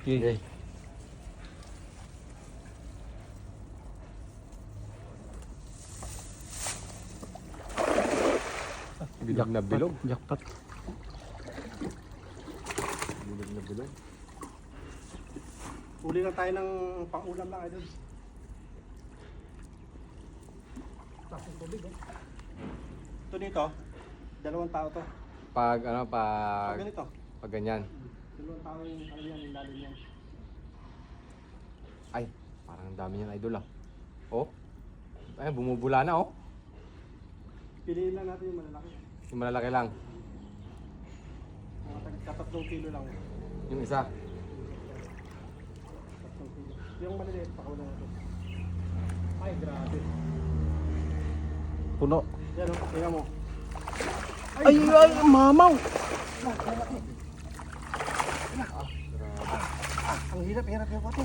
Okay. Bilog na bilog. Jackpot. Bilog na bilog. Uli na tayo ng pang-ulam lang idol. Tapos tubig oh. Ito dito, 2 tao to. Pag ano, Pag pag ganito, pag ganyan. 2 tao yung ano yan, yung lalim yan. Ay, parang ang dami niyan idol ah. Oh. Ay, bumubula na oh. Piliin lang natin yung malalaki. Yung malalaki lang. Mga tag-3 kilo lang. Yung isa. 3 kilo. Yung maliliit, pakulan natin. Ay, grabe. Puno. Yan o, tingnan mo. Ay, ay, mamaw. Ang hirap yung pato.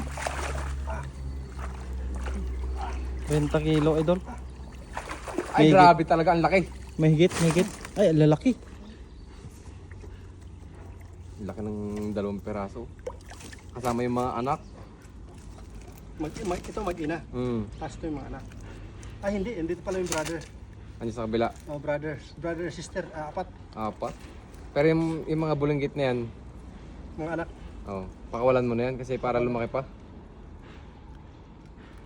20 kilo, idol. Ay, Higit. grabe talaga ang laki. Mahigit, mahigit. Ay, lalaki. Laki ng 2 peraso. Kasama yung mga anak. Ito mag-ina. Tapos ito yung mga anak. Ay, hindi. Ito pala yung brother. Ano sa kabila? Oh, brother. Brother, sister. 4. 4. Pero yung mga bulinggit na yan, Mga anak. oh, pakawalan mo na yan kasi para lumaki pa.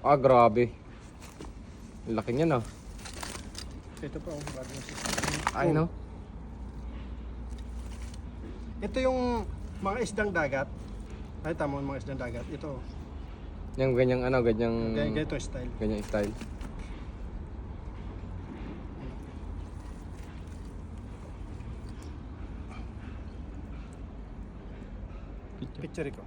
Ah, grabe. Ang laki niyan ah. Ito pa, oh, brother, sister. Ay, no? Ito yung mga isdang dagat. Ay, tama yung mga isdang dagat. Ito, Yung ganyang ano, ganyang... ganito style. Ganyang style. Picture ko.